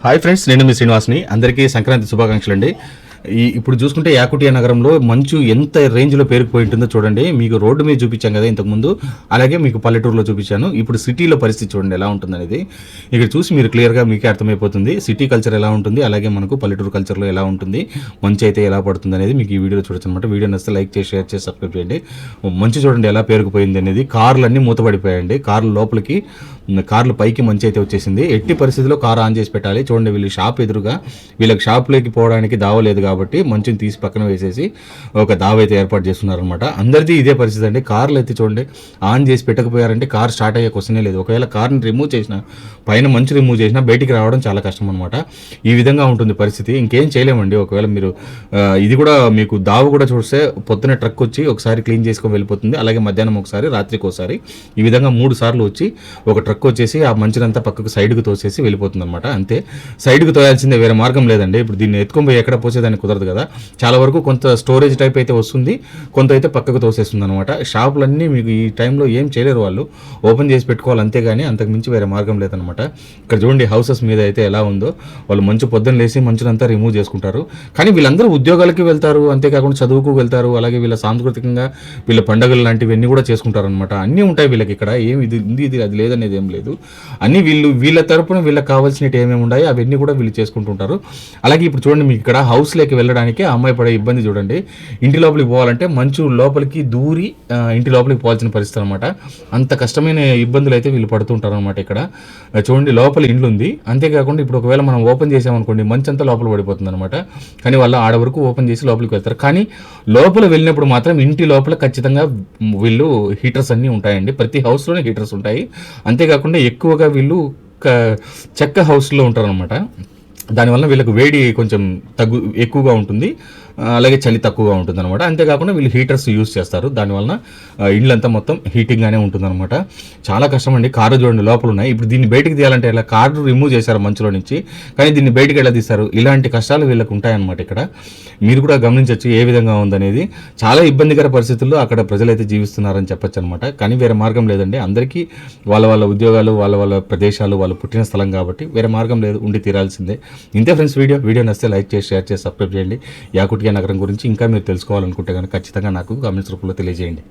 Hi friends, నేను మీ శ్రీనివాస్ని. అందరికీ సంక్రాంతి శుభాకాంక్షలు అండి. ఇప్పుడు చూసుకుంటే యాకుటియా నగరంలో మంచు ఎంత రేంజ్లో పేరుకుపోయి ఉంటుందో చూడండి. మీకు రోడ్డు మీద చూపించాం కదా ఇంతకుముందు, అలాగే మీకు పల్లెటూరులో చూపించాను. ఇప్పుడు సిటీలో పరిస్థితి చూడండి ఎలా ఉంటుందనేది. ఇక్కడ చూసి మీరు క్లియర్గా మీకే అర్థమైపోతుంది సిటీ కల్చర్ ఎలా ఉంటుంది, అలాగే మనకు పల్లెటూరు కల్చర్లో ఎలా ఉంటుంది, మంచు అయితే ఎలా పడుతుంది అనేది మీకు ఈ వీడియోలో చూడొచ్చు అనమాట. వీడియో నచ్చితే లైక్ చేసి, షేర్ చేసి, సబ్స్క్రైబ్ చేయండి. మంచు చూడండి ఎలా పేరుకుపోయింది అనేది. కార్లన్నీ మూతపడిపోయాయండి. కార్ల లోపలికి, కార్ల పైకి మంచి అయితే వచ్చేసింది. ఎట్టి పరిస్థితిలో కార్ ఆన్ చేసి పెట్టాలి. చూడండి వీళ్ళు షాప్ ఎదురుగా, వీళ్ళకి షాప్లోకి పోవడానికి దావ లేదు కాబట్టి మంచుని తీసి పక్కన వేసేసి ఒక దావ అయితే ఏర్పాటు చేస్తున్నారనమాట. అందరిది ఇదే పరిస్థితి అండి. కార్లు అయితే చూడండి ఆన్ చేసి పెట్టకపోయారంటే కార్ స్టార్ట్ అయ్యే క్వశ్చనే లేదు. ఒకవేళ కార్ని రిమూవ్ చేసినా, పైన మంచు రిమూవ్ చేసినా బయటికి రావడం చాలా కష్టం అనమాట. ఈ విధంగా ఉంటుంది పరిస్థితి. ఇంకేం చేయలేమండి. ఒకవేళ మీరు ఇది కూడా మీకు దావ కూడా చూస్తే పొద్దున ట్రక్ వచ్చి ఒకసారి క్లీన్ చేసుకొని వెళ్ళిపోతుంది, అలాగే మధ్యాహ్నం ఒకసారి, రాత్రికి ఒకసారి, ఈ విధంగా 3 సార్లు వచ్చి ఒక ట్రక్ వచ్చేసి ఆ మంచునంతా పక్కకు సైడ్కి తోసేసి వెళ్ళిపోతుంది అనమాట. అంతే, సైడ్కి తోయాల్సిందే, వేరే మార్గం లేదండి. ఇప్పుడు దీన్ని ఎత్తుకొని పోయి ఎక్కడ పోసేదానికి కుదరదు కదా. చాలా వరకు కొంత స్టోరేజ్ టైప్ అయితే వస్తుంది, కొంత అయితే పక్కకు తోసేస్తుంది అనమాట. షాపులన్నీ మీకు ఈ టైంలో ఏం చేయలేరు, వాళ్ళు ఓపెన్ చేసి పెట్టుకోవాలి అంతేగాని అంతకు మించి వేరే మార్గం లేదనమాట. ఇక్కడ చూడండి హౌసెస్ మీద అయితే ఎలా ఉందో. వాళ్ళు మంచు పొద్దున్న లేసి మంచునంతా రిమూవ్ చేసుకుంటారు. కానీ వీళ్ళందరూ ఉద్యోగాలకి వెళ్తారు, అంతేకాకుండా చదువుకు వెళ్తారు, అలాగే వీళ్ళ సాంస్కృతికంగా వీళ్ళ పండుగలు లాంటివన్నీ కూడా చేసుకుంటారు అనమాట. అన్నీ ఉంటాయి వీళ్ళకి ఇక్కడ. ఏం ఇది ఉంది, ఇది అది లేదనేది ఏం లేదు. అన్నీ వీళ్ళ తరపున వీళ్ళకి కావాల్సినవి ఏమేమి ఉన్నాయో అవన్నీ కూడా వీళ్ళు చేసుకుంటుంటారు. అలాగే ఇప్పుడు చూడండి మీకు ఇక్కడ హౌస్లోకి వెళ్ళడానికి ఆ అమ్మాయి పడే ఇబ్బంది చూడండి. ఇంటి లోపలికి పోవాలంటే మంచు లోపలికి దూరి ఇంటి లోపలికి పోవాల్సిన పరిస్థితి అనమాట. అంత కష్టమైన ఇబ్బందులు అయితే వీళ్ళు పడుతుంటారు అనమాట. ఇక్కడ చూడండి లోపల ఇండ్లు ఉంది, అంతేకాకుండా ఇప్పుడు ఒకవేళ మనం ఓపెన్ చేసామనుకోండి మంచు అంతా లోపల పడిపోతుంది అనమాట. కానీ వాళ్ళు ఆడ వరకు ఓపెన్ చేసి లోపలికి వెళ్తారు. కానీ లోపల వెళ్ళినప్పుడు మాత్రం ఇంటి లోపల ఖచ్చితంగా వీళ్ళు హీటర్స్ అన్నీ ఉంటాయండి. ప్రతి హౌస్లోనే హీటర్స్ ఉంటాయి. అంతేకాకుండా ఎక్కువగా వీళ్ళు చెక్క హౌస్లో ఉంటారనమాట. దానివల్ల వీళ్ళకి వేడి కొంచెం ఎక్కువగా ఉంటుంది, అలాగే చలి తక్కువగా ఉంటుంది అనమాట. అంతేకాకుండా వీళ్ళు హీటర్స్ యూజ్ చేస్తారు. దానివల్ల ఇండ్లంతా మొత్తం హీటింగ్గానే ఉంటుందన్నమాట. చాలా కష్టం అండి. కారు చూడండి లోపల ఉన్నాయి. ఇప్పుడు దీన్ని బయటికి తీయాలంటే ఇలా కారు రిమూవ్ చేశారు మంచులో నుంచి, కానీ దీన్ని బయటికి ఎలా తీస్తారు? ఇలాంటి కష్టాలు వీళ్ళకి ఉంటాయన్నమాట. ఇక్కడ మీరు కూడా గమనించవచ్చు ఏ విధంగా ఉందనేది. చాలా ఇబ్బందికర పరిస్థితుల్లో అక్కడ ప్రజలైతే జీవిస్తున్నారని చెప్పొచ్చు అనమాట. కానీ వేరే మార్గం లేదండి. అందరికీ వాళ్ళ వాళ్ళ ఉద్యోగాలు, వాళ్ళ వాళ్ళ ప్రదేశాలు, వాళ్ళు పుట్టిన స్థలం కాబట్టి వేరే మార్గం లేదు, ఉండి తీరాల్సిందే. ఇంతే ఫ్రెండ్స్ వీడియో నచ్చితే లైక్ చేసి, షేర్ చేసి, సబ్స్క్రైబ్ చేయండి. యాకుటియా నగరం గురించి ఇంకా మీరు తెలుసుకోవాలనుకుంటే కనుక ఖచ్చితంగా నాకు కామెంట్స్ రూపంలో తెలియజేయండి.